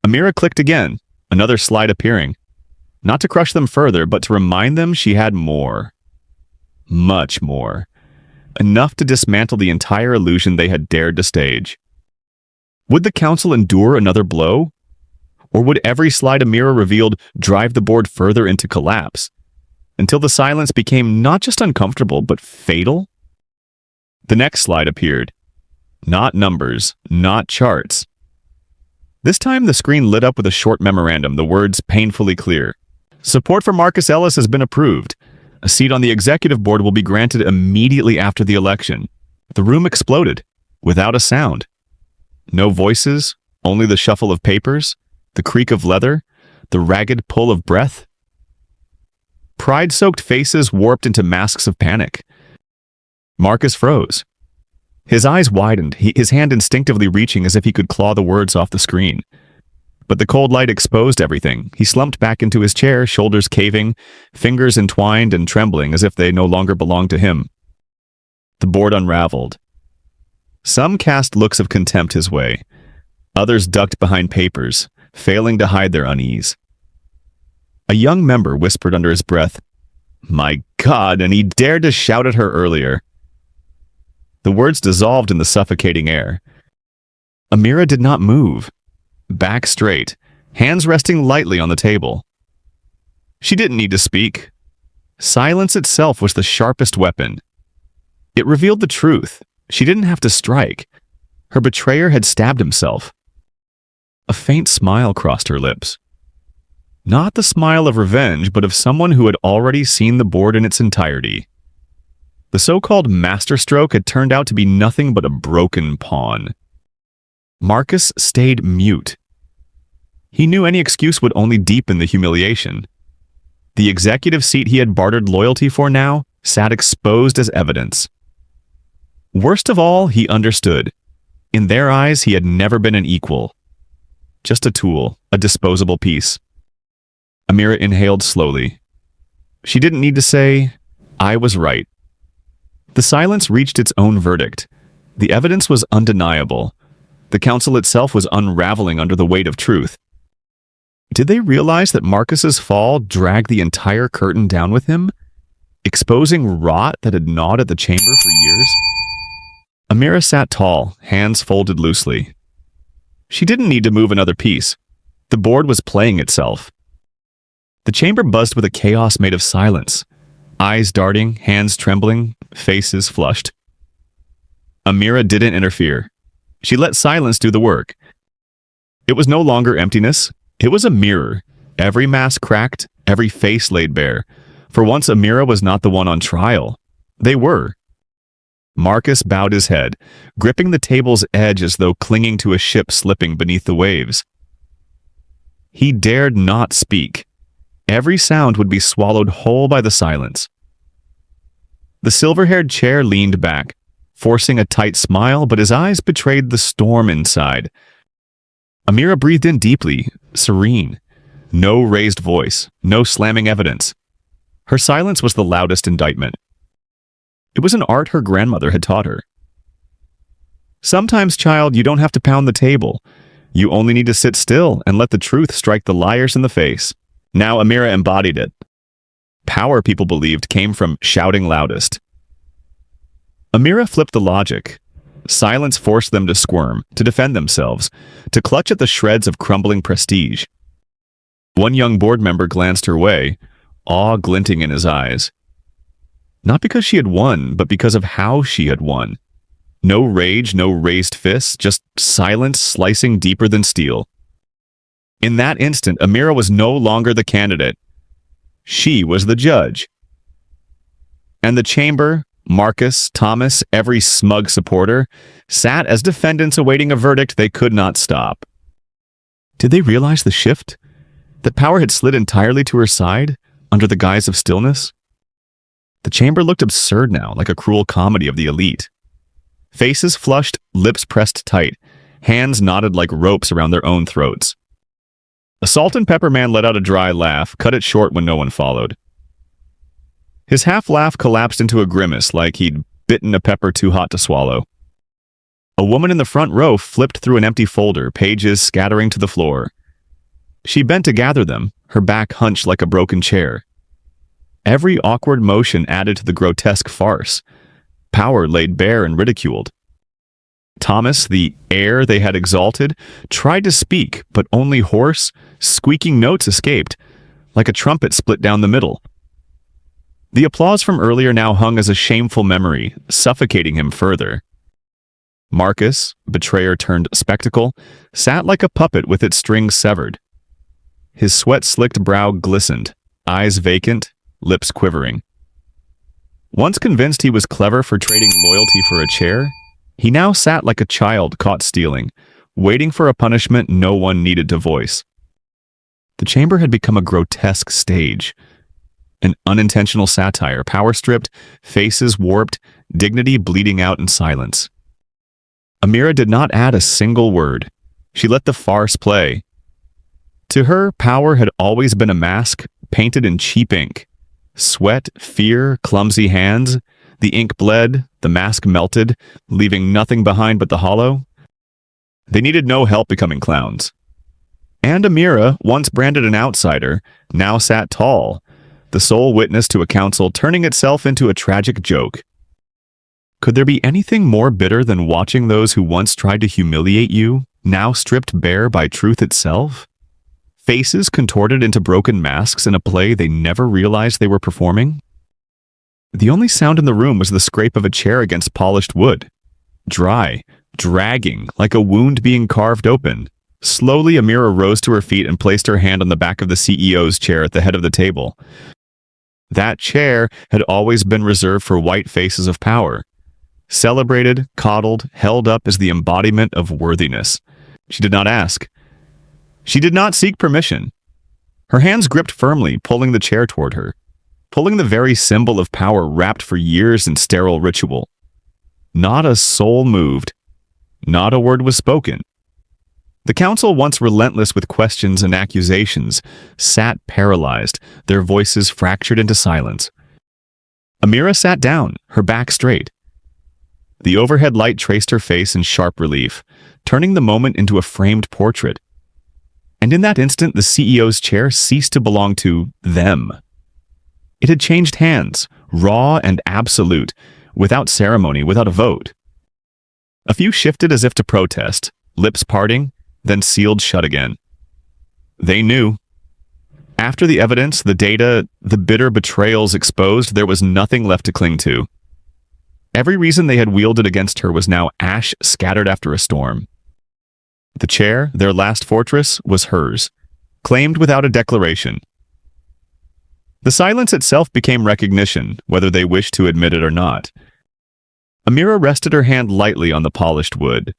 Amira clicked again, another slide appearing. Not to crush them further, but to remind them she had more. Much more. Enough to dismantle the entire illusion they had dared to stage. Would the council endure another blow? Or would every slide Amira revealed drive the board further into collapse, until the silence became not just uncomfortable, but fatal? The next slide appeared. Not numbers, not charts. This time the screen lit up with a short memorandum, the words painfully clear. Support for Marcus Ellis has been approved. A seat on the executive board will be granted immediately after the election. The room exploded, without a sound. No voices, only the shuffle of papers, the creak of leather, the ragged pull of breath. Pride-soaked faces warped into masks of panic. Marcus froze. His eyes widened, his hand instinctively reaching as if he could claw the words off the screen. But the cold light exposed everything. He slumped back into his chair, shoulders caving, fingers entwined and trembling as if they no longer belonged to him. The board unraveled. Some cast looks of contempt his way. Others ducked behind papers, failing to hide their unease. A young member whispered under his breath, "My God, and he dared to shout at her earlier. The words dissolved in the suffocating air. Amira did not move. Back straight, hands resting lightly on the table. She didn't need to speak. Silence itself was the sharpest weapon. It revealed the truth. She didn't have to strike. Her betrayer had stabbed himself. A faint smile crossed her lips. Not the smile of revenge, but of someone who had already seen the board in its entirety. The so-called masterstroke had turned out to be nothing but a broken pawn. Marcus stayed mute. He knew any excuse would only deepen the humiliation. The executive seat he had bartered loyalty for now sat exposed as evidence. Worst of all, he understood. In their eyes, he had never been an equal. Just a tool, a disposable piece. Amira inhaled slowly. She didn't need to say, "I was right." The silence reached its own verdict. The evidence was undeniable. The council itself was unraveling under the weight of truth. Did they realize that Marcus's fall dragged the entire curtain down with him, exposing rot that had gnawed at the chamber for years? Amira sat tall, hands folded loosely. She didn't need to move another piece. The board was playing itself. The chamber buzzed with a chaos made of silence, eyes darting, hands trembling, faces flushed. Amira didn't interfere. She let silence do the work. It was no longer emptiness. It was a mirror. Every mask cracked, every face laid bare. For once, Amira was not the one on trial. They were. Marcus bowed his head, gripping the table's edge as though clinging to a ship slipping beneath the waves. He dared not speak. Every sound would be swallowed whole by the silence. The silver-haired chair leaned back, forcing a tight smile, but his eyes betrayed the storm inside. Amira breathed in deeply, serene. No raised voice, no slamming evidence. Her silence was the loudest indictment. It was an art her grandmother had taught her. Sometimes, child, you don't have to pound the table. You only need to sit still and let the truth strike the liars in the face. Now Amira embodied it. Power, people believed, came from shouting loudest. Amira flipped the logic. Silence forced them to squirm, to defend themselves, to clutch at the shreds of crumbling prestige. One young board member glanced her way, awe glinting in his eyes. Not because she had won, but because of how she had won. No rage, no raised fists, just silence slicing deeper than steel. In that instant, Amira was no longer the candidate. She was the judge. And the chamber, Marcus, Thomas, every smug supporter, sat as defendants awaiting a verdict they could not stop. Did they realize the shift? That power had slid entirely to her side, under the guise of stillness? The chamber looked absurd now, like a cruel comedy of the elite. Faces flushed, lips pressed tight, hands knotted like ropes around their own throats. A salt and pepper man let out a dry laugh, cut it short when no one followed. His half-laugh collapsed into a grimace, like he'd bitten a pepper too hot to swallow. A woman in the front row flipped through an empty folder, pages scattering to the floor. She bent to gather them, her back hunched like a broken chair. Every awkward motion added to the grotesque farce. Power laid bare and ridiculed. Thomas, the heir they had exalted, tried to speak, but only hoarse, squeaking notes escaped, like a trumpet split down the middle. The applause from earlier now hung as a shameful memory, suffocating him further. Marcus, betrayer turned spectacle, sat like a puppet with its strings severed. His sweat-slicked brow glistened, eyes vacant, lips quivering. Once convinced he was clever for trading loyalty for a chair, he now sat like a child caught stealing, waiting for a punishment no one needed to voice. The chamber had become a grotesque stage. An unintentional satire, power-stripped, faces warped, dignity bleeding out in silence. Amira did not add a single word. She let the farce play. To her, power had always been a mask, painted in cheap ink. Sweat, fear, clumsy hands. The ink bled, the mask melted, leaving nothing behind but the hollow. They needed no help becoming clowns. And Amira, once branded an outsider, now sat tall, the sole witness to a council turning itself into a tragic joke. Could there be anything more bitter than watching those who once tried to humiliate you, now stripped bare by truth itself? Faces contorted into broken masks in a play they never realized they were performing? The only sound in the room was the scrape of a chair against polished wood. Dry, dragging, like a wound being carved open. Slowly, Amira rose to her feet and placed her hand on the back of the CEO's chair at the head of the table. That chair had always been reserved for white faces of power. Celebrated, coddled, held up as the embodiment of worthiness. She did not ask. She did not seek permission. Her hands gripped firmly, pulling the chair toward her, pulling the very symbol of power wrapped for years in sterile ritual. Not a soul moved. Not a word was spoken. The council, once relentless with questions and accusations, sat paralyzed, their voices fractured into silence. Amira sat down, her back straight. The overhead light traced her face in sharp relief, turning the moment into a framed portrait. And in that instant, the CEO's chair ceased to belong to them. It had changed hands, raw and absolute, without ceremony, without a vote. A few shifted as if to protest, lips parting, then sealed shut again. They knew. After the evidence, the data, the bitter betrayals exposed, there was nothing left to cling to. Every reason they had wielded against her was now ash scattered after a storm. The chair, their last fortress, was hers, claimed without a declaration. The silence itself became recognition, whether they wished to admit it or not. Amira rested her hand lightly on the polished wood.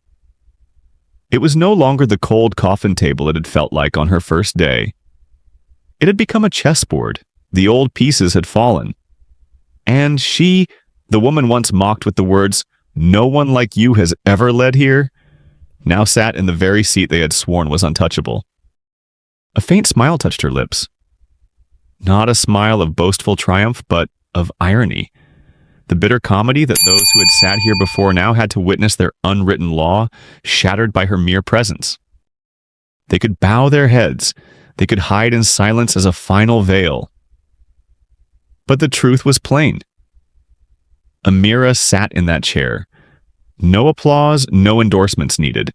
It was no longer the cold coffin table it had felt like on her first day. It had become a chessboard. The old pieces had fallen. And she, the woman once mocked with the words, "No one like you has ever led here," now sat in the very seat they had sworn was untouchable. A faint smile touched her lips. Not a smile of boastful triumph, but of irony. The bitter comedy that those who had sat here before now had to witness their unwritten law, shattered by her mere presence. They could bow their heads. They could hide in silence as a final veil. But the truth was plain. Amira sat in that chair. No applause, no endorsements needed.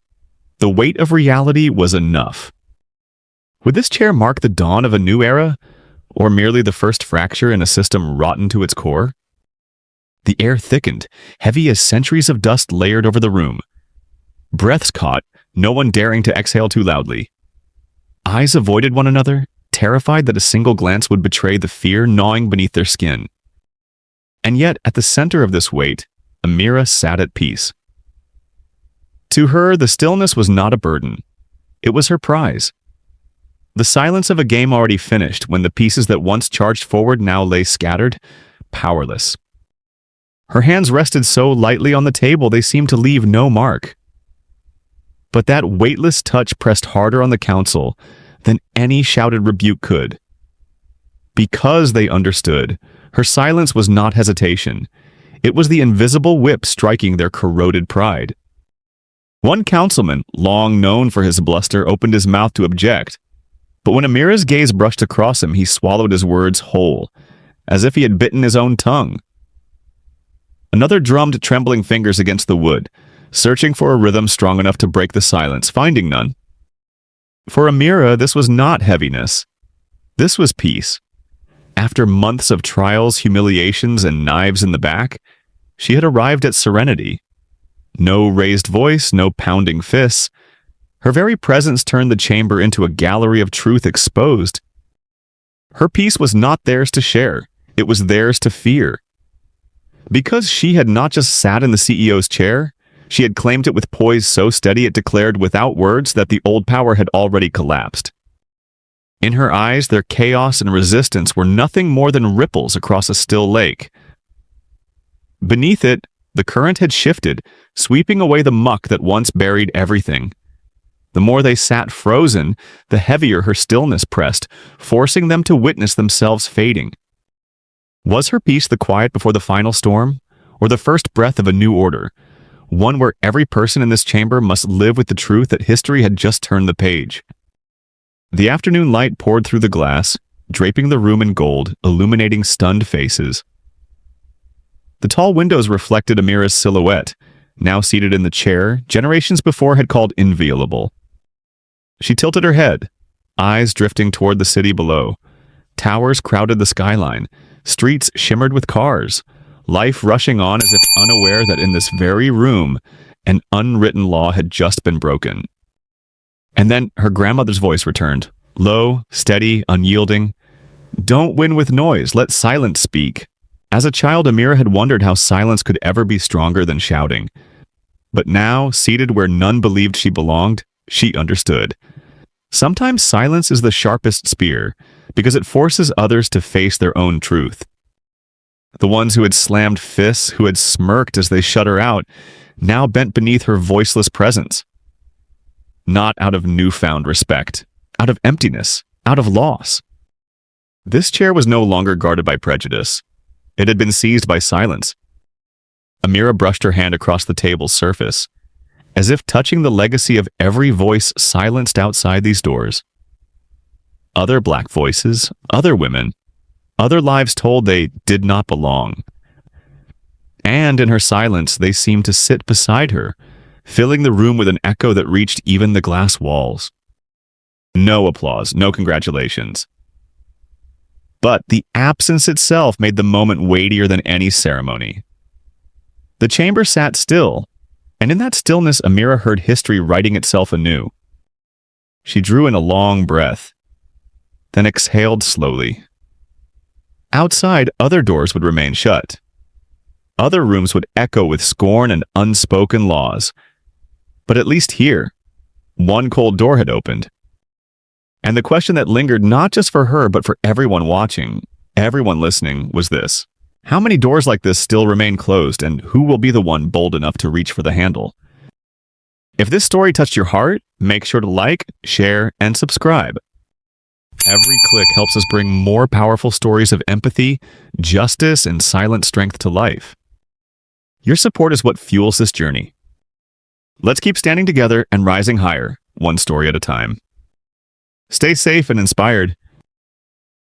The weight of reality was enough. Would this chair mark the dawn of a new era, or merely the first fracture in a system rotten to its core? The air thickened, heavy as centuries of dust layered over the room. Breaths caught, no one daring to exhale too loudly. Eyes avoided one another, terrified that a single glance would betray the fear gnawing beneath their skin. And yet, at the center of this weight, Amira sat at peace. To her, the stillness was not a burden. It was her prize. The silence of a game already finished when the pieces that once charged forward now lay scattered, powerless. Her hands rested so lightly on the table they seemed to leave no mark. But that weightless touch pressed harder on the council than any shouted rebuke could. Because they understood, her silence was not hesitation. It was the invisible whip striking their corroded pride. One councilman, long known for his bluster, opened his mouth to object. But when Amira's gaze brushed across him, he swallowed his words whole, as if he had bitten his own tongue. Another drummed trembling fingers against the wood, searching for a rhythm strong enough to break the silence, finding none. For Amira, this was not heaviness. This was peace. After months of trials, humiliations, and knives in the back, she had arrived at serenity. No raised voice, no pounding fists. Her very presence turned the chamber into a gallery of truth exposed. Her peace was not theirs to share. It was theirs to fear. Because she had not just sat in the CEO's chair, she had claimed it with poise so steady it declared without words that the old power had already collapsed. In her eyes, their chaos and resistance were nothing more than ripples across a still lake. Beneath it, the current had shifted, sweeping away the muck that once buried everything. The more they sat frozen, the heavier her stillness pressed, forcing them to witness themselves fading. Was her peace the quiet before the final storm, or the first breath of a new order, one where every person in this chamber must live with the truth that history had just turned the page? The afternoon light poured through the glass, draping the room in gold, illuminating stunned faces. The tall windows reflected Amira's silhouette, now seated in the chair generations before had called inviolable. She tilted her head, eyes drifting toward the city below. Towers crowded the skyline, streets shimmered with cars, life rushing on as if unaware that in this very room, an unwritten law had just been broken. And then her grandmother's voice returned, low, steady, unyielding. "Don't win with noise, let silence speak." As a child, Amira had wondered how silence could ever be stronger than shouting. But now, seated where none believed she belonged, she understood. Sometimes silence is the sharpest spear, because it forces others to face their own truth. The ones who had slammed fists, who had smirked as they shut her out, now bent beneath her voiceless presence. Not out of newfound respect, out of emptiness, out of loss. This chair was no longer guarded by prejudice. It had been seized by silence. Amira brushed her hand across the table's surface, as if touching the legacy of every voice silenced outside these doors. Other black voices, other women, other lives told they did not belong. And in her silence, they seemed to sit beside her, filling the room with an echo that reached even the glass walls. No applause, no congratulations. But the absence itself made the moment weightier than any ceremony. The chamber sat still, and in that stillness, Amira heard history writing itself anew. She drew in a long breath, then exhaled slowly. Outside, other doors would remain shut. Other rooms would echo with scorn and unspoken laws. But at least here, one cold door had opened. And the question that lingered not just for her, but for everyone watching, everyone listening, was this. How many doors like this still remain closed, and who will be the one bold enough to reach for the handle? If this story touched your heart, make sure to like, share, and subscribe. Every click helps us bring more powerful stories of empathy, justice, and silent strength to life. Your support is what fuels this journey. Let's keep standing together and rising higher, one story at a time. Stay safe and inspired.